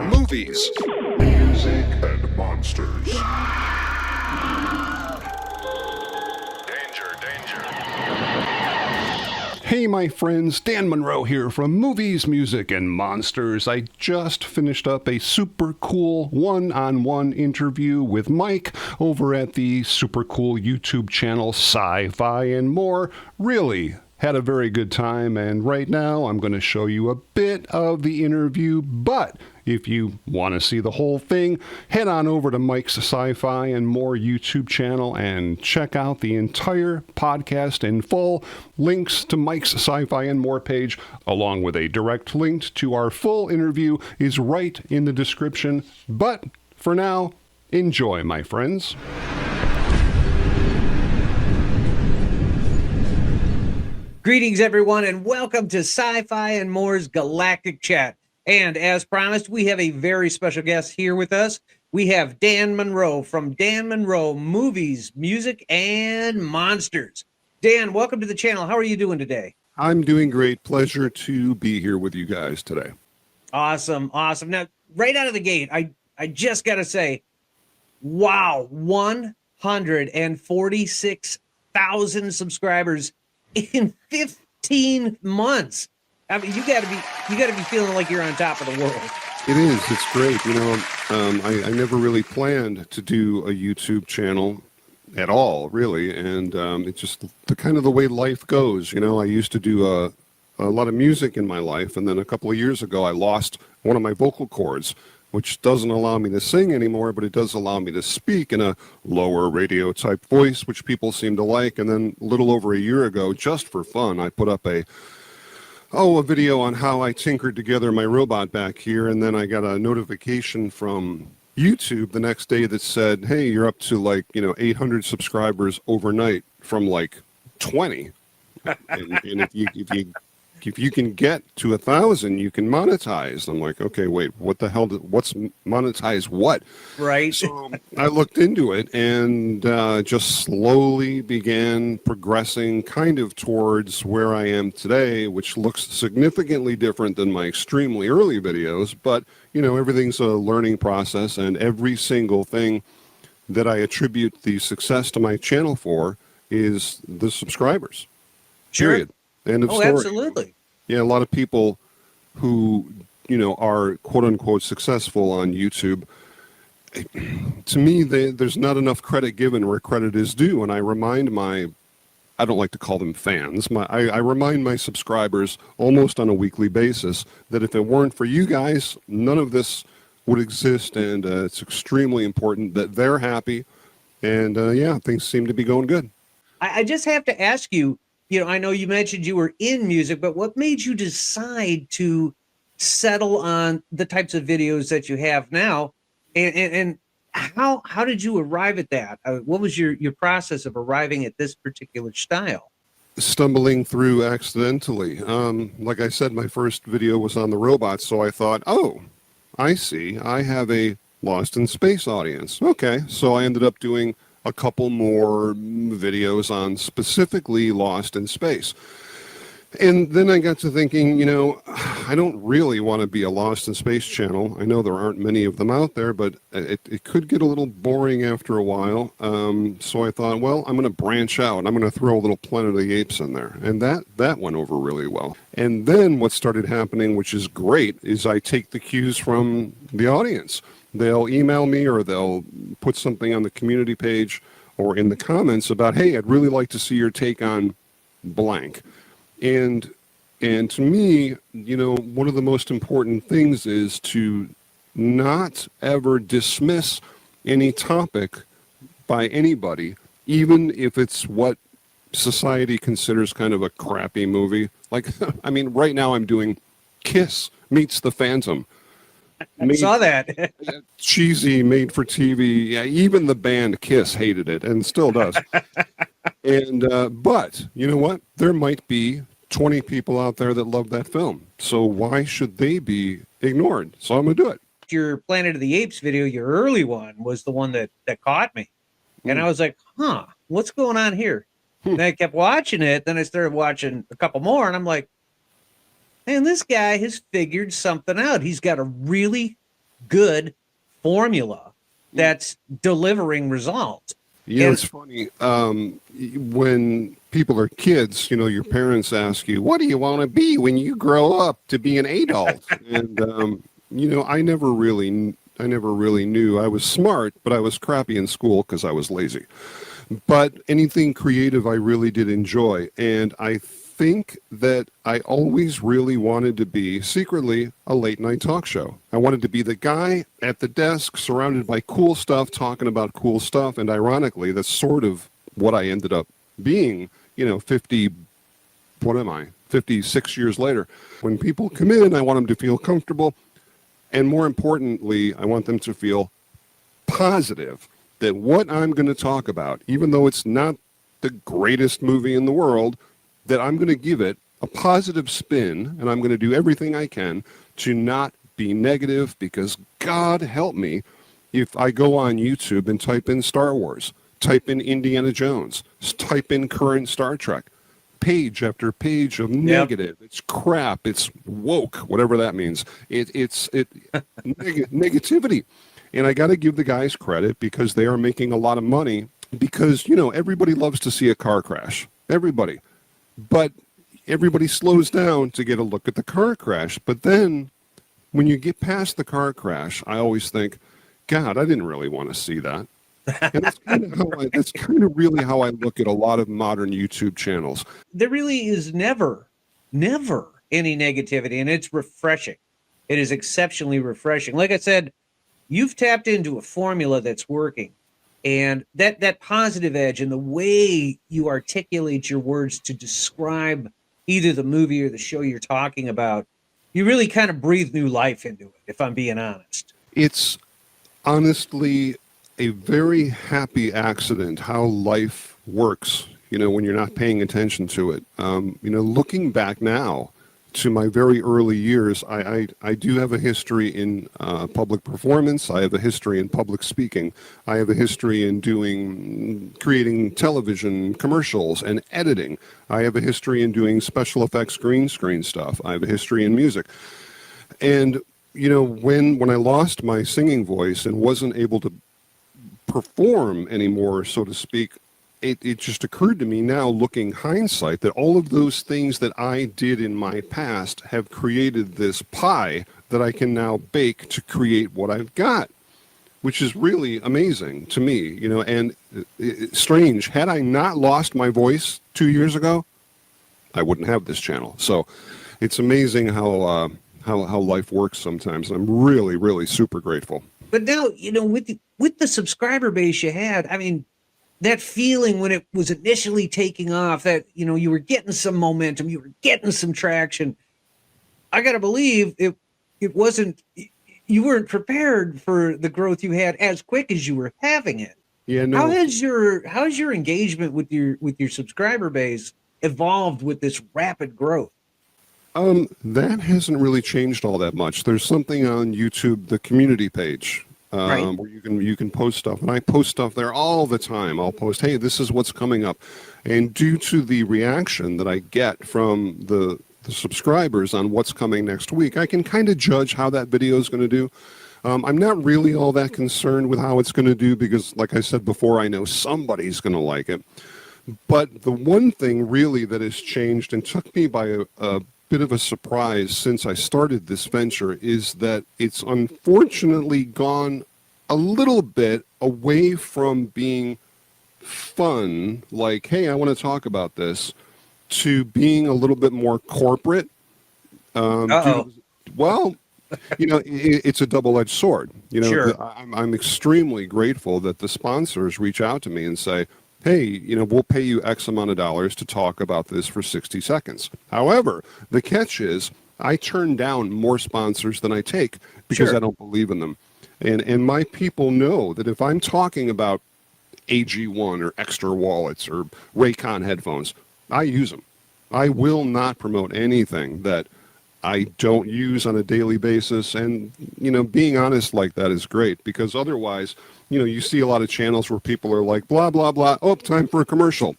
Movies, music, and monsters. Danger, danger. Hey, my friends, Dan Monroe here from Movies, Music, and Monsters. I just finished up a super cool one-on-one interview with Mike over at the super cool YouTube channel Sci-Fi and More. Really had a very good time, and right now I'm going to show you a bit of the interview, but if you want to see the whole thing, head on over to Mike's Sci-Fi and More YouTube channel and check out the entire podcast in full. Links to Mike's Sci-Fi and More page, along with a direct link to our full interview, is right in the description. But for now, enjoy, my friends. Greetings, everyone, and welcome to Sci-Fi and More's Galactic Chat. And as promised, we have a very special guest here with us. We have Dan Monroe from Dan Monroe Movies, Music, and Monsters. Dan, welcome to the channel. How are you doing today? I'm doing great. Pleasure to be here with you guys today. Awesome, awesome. Now, right out of the gate, I just got to say, wow, 146,000 subscribers in 15 months. I mean, you got to be feeling like you're on top of the world. It is. It's great. You know, I never really planned to do a YouTube channel at all, really, and it's just the kind of the way life goes. You know, I used to do a lot of music in my life, and then a couple of years ago, I lost one of my vocal cords, which doesn't allow me to sing anymore, but it does allow me to speak in a lower radio type voice, which people seem to like. And then a little over a year ago, just for fun, I put up a video on how I tinkered together my robot back here. And then I got a notification from YouTube the next day that said, hey, you're up to 800 subscribers overnight from 20. And if you can get to 1,000, you can monetize. I'm like, okay, wait, what the hell? What's monetize what? Right. So I looked into it and just slowly began progressing kind of towards where I am today, which looks significantly different than my extremely early videos. But, you know, everything's a learning process, and every single thing that I attribute the success to my channel for is the subscribers. Sure. Period. End of story. Absolutely. Yeah, a lot of people who, are quote-unquote successful on YouTube, to me, there's not enough credit given where credit is due. And I remind I don't like to call them fans, I remind my subscribers almost on a weekly basis that if it weren't for you guys, none of this would exist. And it's extremely important that they're happy. And things seem to be going good. I just have to ask you, I know you mentioned you were in music, but what made you decide to settle on the types of videos that you have now? And how did you arrive at that? What was your process of arriving at this particular style? Stumbling through accidentally. Like I said, my first video was on the robots, so I thought, oh, I see. I have a Lost in Space audience. Okay, so I ended up doing a couple more videos on specifically Lost in Space. And then I got to thinking, I don't really want to be a Lost in Space channel. I know there aren't many of them out there, but it could get a little boring after a while. So I thought, well, I'm going to branch out. I'm going to throw a little Planet of the Apes in there. And that went over really well. And then what started happening, which is great, is I take the cues from the audience. They'll email me or they'll put something on the community page or in the comments about, hey, I'd really like to see your take on blank. And to me, one of the most important things is to not ever dismiss any topic by anybody, even if it's what society considers kind of a crappy movie. Like, I mean, right now I'm doing Kiss Meets the Phantom. I saw that. Cheesy, made for TV. Yeah, even the band Kiss hated it and still does. And but you know what? There might be 20 people out there that love that film. So why should they be ignored? So I'm going to do it. Your Planet of the Apes video, your early one, was the one that caught me. And I was like, what's going on here? And I kept watching it. Then I started watching a couple more, and I'm like, man, this guy has figured something out. He's got a really good formula that's delivering results. You know, And it's funny. When people are kids, you know, your parents ask you, "What do you want to be when you grow up to be an adult?" And you know, I never really knew. I was smart, but I was crappy in school because I was lazy. But anything creative, I really did enjoy, and I think that I always really wanted to be secretly a late night talk show. I wanted to be the guy at the desk surrounded by cool stuff, talking about cool stuff. And ironically, that's sort of what I ended up being, you know, 50, what am I, 56 years later. When people come in, I want them to feel comfortable. And more importantly, I want them to feel positive that what I'm going to talk about, even though it's not the greatest movie in the world, that I'm going to give it a positive spin, and I'm going to do everything I can to not be negative, because God help me if I go on YouTube and type in Star Wars, type in Indiana Jones, type in current Star Trek, page after page of negative. It's crap. It's woke, whatever that means. It's negativity. And I got to give the guys credit because they are making a lot of money, because, you know, everybody loves to see a car crash. Everybody. But everybody slows down to get a look at the car crash. But then when you get past the car crash, I always think, God, I didn't really want to see that. And that's kind of really how I look at a lot of modern YouTube channels. there really is never any negativity, and it's refreshing. It is exceptionally refreshing. Like I said, you've tapped into a formula that's working, and that positive edge and the way you articulate your words to describe either the movie or the show you're talking about, you really kind of breathe new life into it, if I'm being honest. It's honestly a very happy accident how life works, you know, when you're not paying attention to it. You know, looking back now to my very early years, I do have a history in public performance. I have a history in public speaking. I have a history in creating television commercials and editing. I have a history in doing special effects green screen stuff. I have a history in music. And, you know, when I lost my singing voice and wasn't able to perform anymore, so to speak, it just occurred to me now, looking hindsight, that all of those things that I did in my past have created this pie that I can now bake to create what I've got, which is really amazing to me, you know. And it's strange, had I not lost my voice 2 years ago, I wouldn't have this channel. So it's amazing how life works sometimes. I'm really, really super grateful. But now, you know, with the subscriber base you had, I mean, that feeling when it was initially taking off, that, you know, you were getting some momentum, you were getting some traction. I got to believe it wasn't, you weren't prepared for the growth you had as quick as you were having it. Yeah, no. How has your engagement with your subscriber base evolved with this rapid growth? That hasn't really changed all that much. There's something on YouTube, the community page, Right. where you can post stuff, and I post stuff there all the time. I'll post, hey, this is what's coming up, and due to the reaction that I get from the subscribers on what's coming next week, I can kind of judge how that video is going to do. I'm not really all that concerned with how it's going to do because, like I said before, I know somebody's going to like it. But the one thing really that has changed and took me by a bit of a surprise since I started this venture is that it's unfortunately gone a little bit away from being fun, like, hey, I want to talk about this, to being a little bit more corporate. Well, you know, it's a double-edged sword. You know, Sure. I'm extremely grateful that the sponsors reach out to me and say, hey, you know, we'll pay you X amount of dollars to talk about this for 60 seconds. However, the catch is I turn down more sponsors than I take because Sure. I don't believe in them. And my people know that if I'm talking about AG1 or extra wallets or Raycon headphones, I use them. I will not promote anything that I don't use on a daily basis. And, you know, being honest like that is great, because otherwise, you know, you see a lot of channels where people are like, blah, blah, blah. Oh, time for a commercial.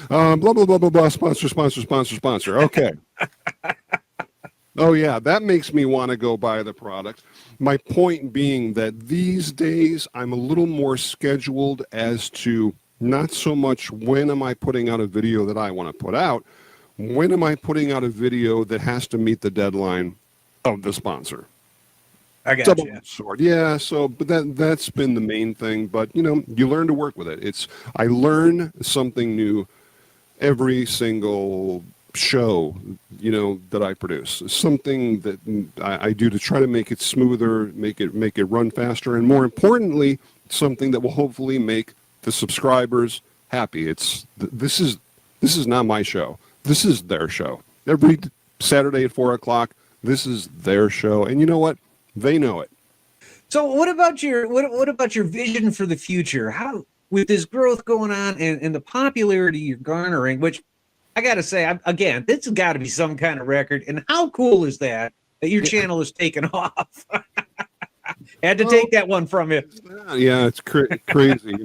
Blah, blah, blah, blah, blah. Sponsor, sponsor, sponsor, sponsor. Okay. Oh yeah, that makes me want to go buy the product. My point being that these days I'm a little more scheduled as to not so much when am I putting out a video that I want to put out, when am I putting out a video that has to meet the deadline of the sponsor. I got you. Double-edged sword. Yeah, so but that's been the main thing, but you learn to work with it. I learn something new every single show that I produce. Something that I do to try to make it smoother, make it run faster, and more importantly, something that will hopefully make the subscribers happy. This is not my show. This is their show. Every Saturday at 4:00, this is their show, and you know what? They know it. So what about your vision for the future? How, with this growth going on and the popularity you're garnering, which I got to say, again, this has got to be some kind of record. And how cool is that your channel is taken off? Had to take that one from you. Yeah, it's crazy.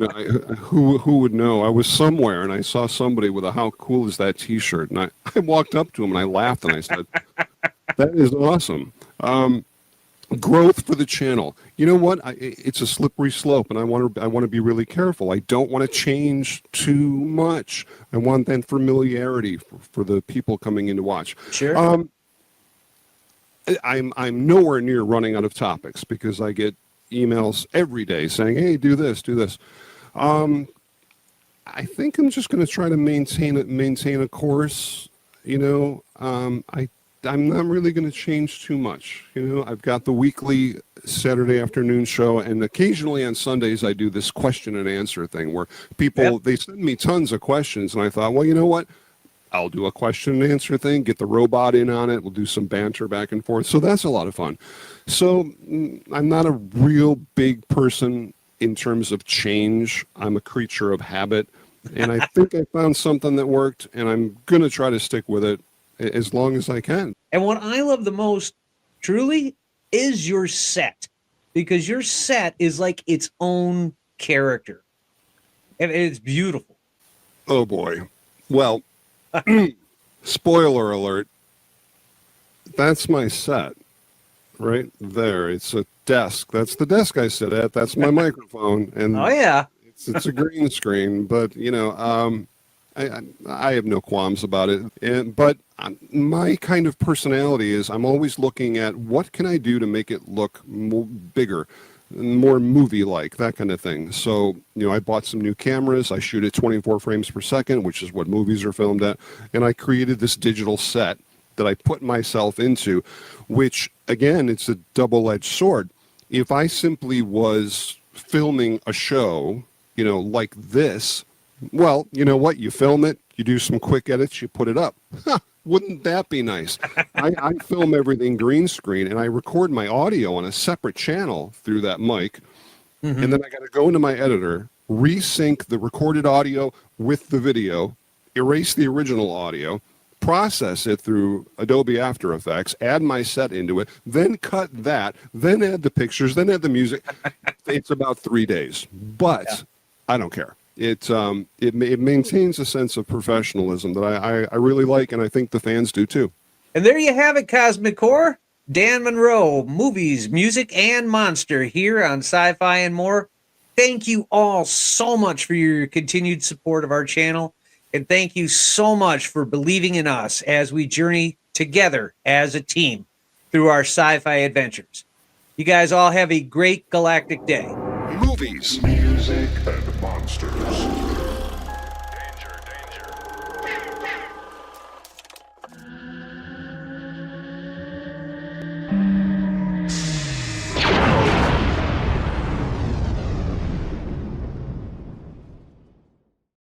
Who would know? I was somewhere and I saw somebody with a "How cool is that" T-shirt, and I walked up to him and I laughed and I said, "That is awesome." Growth for the channel. You know what? It's a slippery slope, and I want to be really careful. I don't want to change too much. I want that familiarity for the people coming in to watch. Sure. I'm nowhere near running out of topics because I get emails every day saying, "Hey, do this, do this." I think I'm just going to try to maintain a course. I'm not really going to change too much. I've got the weekly Saturday afternoon show, and occasionally on Sundays I do this question and answer thing where people, they send me tons of questions, and I thought, well, you know what? I'll do a question and answer thing, get the robot in on it. We'll do some banter back and forth. So that's a lot of fun. So I'm not a real big person in terms of change. I'm a creature of habit, and I think I found something that worked, and I'm going to try to stick with it as long as I can. And what I love the most, truly, is your set, because your set is like its own character, and it's beautiful. Oh boy. Well, spoiler alert. That's my set right there. It's a desk. That's the desk I sit at. That's my microphone. And oh yeah, it's a green screen, but I have no qualms about it. But my kind of personality is I'm always looking at what can I do to make it look bigger, more movie-like, that kind of thing. So, I bought some new cameras. I shoot at 24 frames per second, which is what movies are filmed at. And I created this digital set that I put myself into, which, again, it's a double-edged sword. If I simply was filming a show, like this, well, you know what? You film it, you do some quick edits, you put it up. Wouldn't that be nice? I film everything green screen, and I record my audio on a separate channel through that mic, and then I got to go into my editor, resync the recorded audio with the video, erase the original audio, process it through Adobe After Effects, add my set into it, then cut that, then add the pictures, then add the music. It's about 3 days, but I don't care. It maintains a sense of professionalism that I really like, and I think the fans do too. And there you have it, Cosmic Core. Dan Monroe, movies, music, and monster here on Sci-Fi and More. Thank you all so much for your continued support of our channel, and thank you so much for believing in us as we journey together as a team through our sci-fi adventures. You guys all have a great galactic day. Movies, music, and monsters.